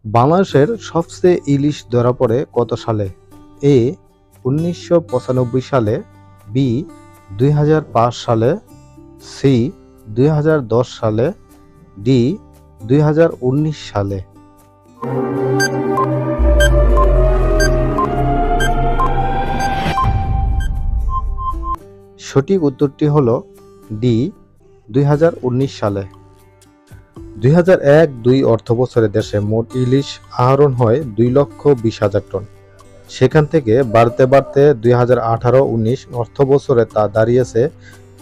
বাংলাদেশের সবচেয়ে ইলিশ ধরা পড়ে কত সালে? এ ১৯৯৫ সালে, বি ২০০৫ সালে, সি ২০১০ সালে, ডি ২০১৯ সালে। সঠিক উত্তরটি হল ডি ২০১৯ সালে। ২০০১-২ অর্থবছরে দেশে মোট ইলিশ আহরণ হয় ২,২০,০০০ টন। সেখান থেকে বাড়তে বাড়তে ২০১৮-১৯ অর্থবছরে তা দাঁড়িয়েছে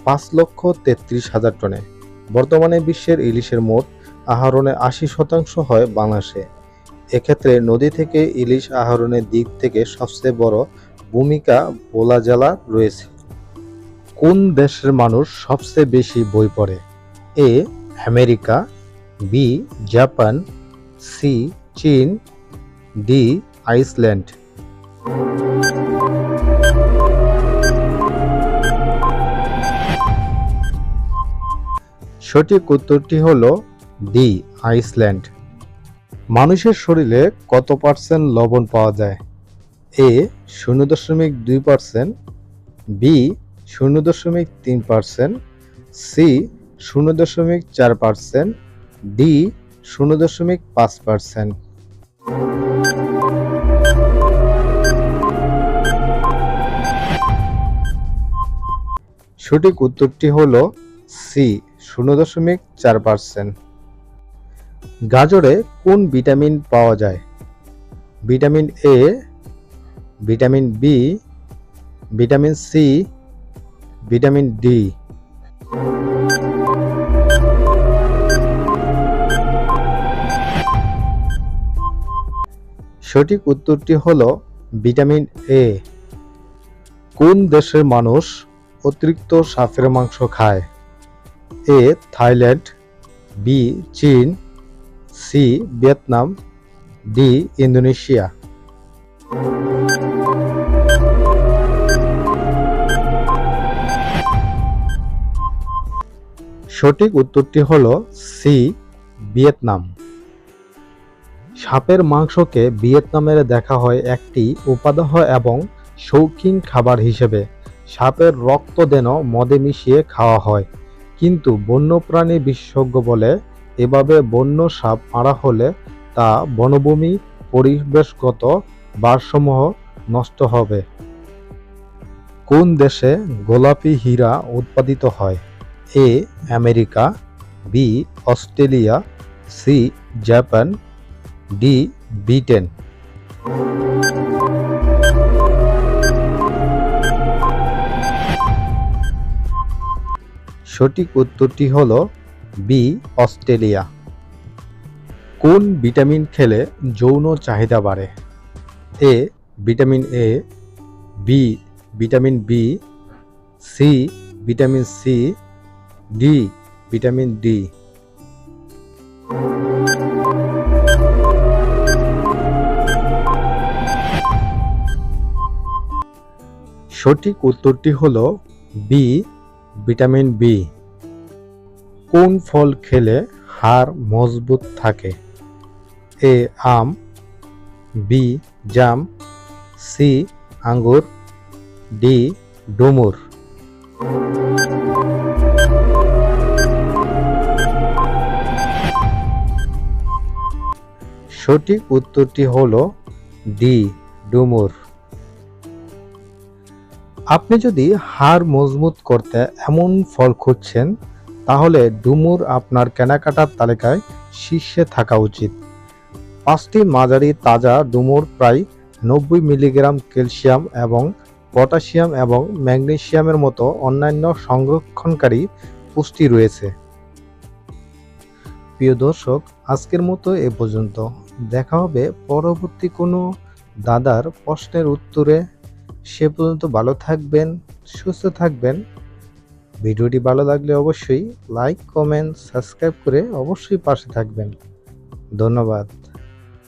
৫,৩৩,০০০ টনে। বর্তমানে বিশ্বের ইলিশের মোট আহরণে ৮০% হয় বাংলাদেশে। এক্ষেত্রে নদী থেকে ইলিশ আহরণের দিক থেকে সবচেয়ে বড় ভূমিকা ভোলা জেলা রয়েছে। কোন দেশের মানুষ সবচেয়ে বেশি বই পড়ে? A America, B Japan, C চীন, ডি আইসল্যান্ড। সঠিক উত্তরটি হল ডি আইসল্যান্ড। মানুষের শরীরে কত পার্সেন্ট লবণ পাওয়া যায়? এ 0.2%, বি 0.3%, সি 0.4%, ডি 0.5%। সঠিক উত্তরটি হল সি 0.4%। গাজরে কোন ভিটামিন পাওয়া যায়? Vitamin A, vitamin B, vitamin C, vitamin D. সঠিক উত্তরটি হল ভিটামিন এ। কোন দেশের মানুষ অতিরিক্ত সাপের মাংস খায়? এ থাইল্যান্ড, বি চীন, সি ভিয়েতনাম, ডি ইন্দোনেশিয়া। সঠিক উত্তরটি হল সি ভিয়েতনাম। সাপের মাংসকে ভিয়েতনামের দেখা হয় একটি উপাদেয় এবং শৌখিন খাবার হিসেবে। সাপের রক্ত যেন মদে মিশিয়ে খাওয়া হয়, কিন্তু বন্যপ্রাণী বিশেষজ্ঞ বলে এভাবে বন্য সাপ মারা হলে তা বনভূমি পরিবেশগত ভারসাম্য নষ্ট হবে। কোন দেশে গোলাপি হীরা উৎপাদিত হয়? A America, B Australia, C Japan, D Britain. সঠিক উত্তরটি হল বি অস্ট্রেলিয়া। কোন ভিটামিন খেলে যৌন চাহিদা বাড়ে? A vitamin A, B vitamin B, C vitamin C, D vitamin D. সঠিক উত্তরটি হল বি ভিটামিন বি। কোন ফল খেলে হাড় মজবুত থাকে? এ আম, বি জাম, সি আঙ্গুর, ডি ডুমুর। সঠিক উত্তরটি হল ডি ডুমুর। আপনি যদি হাড় মজবুত করতে এমন ফল খুঁজছেন, তাহলে ডুমুর আপনার কেনাকাটার তালিকায় শীর্ষে থাকা উচিত। 5টি মাঝারি তাজা ডুমুর প্রায় 90 মিলিগ্রাম ক্যালসিয়াম এবং পটাশিয়াম এবং ম্যাগনেসিয়ামের মতো অন্যান্য সংরক্ষণকারী পুষ্টি রয়েছে। প্রিয় দর্শক, আজকের মতো এ পর্যন্ত। দেখা হবে পরবর্তী কোনো দাদার প্রশ্নের উত্তরে। সে পর্যন্ত ভালো থাকবেন, সুস্থ থাকবেন। ভিডিওটি ভালো লাগলে অবশ্যই লাইক, কমেন্ট, সাবস্ক্রাইব করে অবশ্যই পাশে থাকবেন। ধন্যবাদ।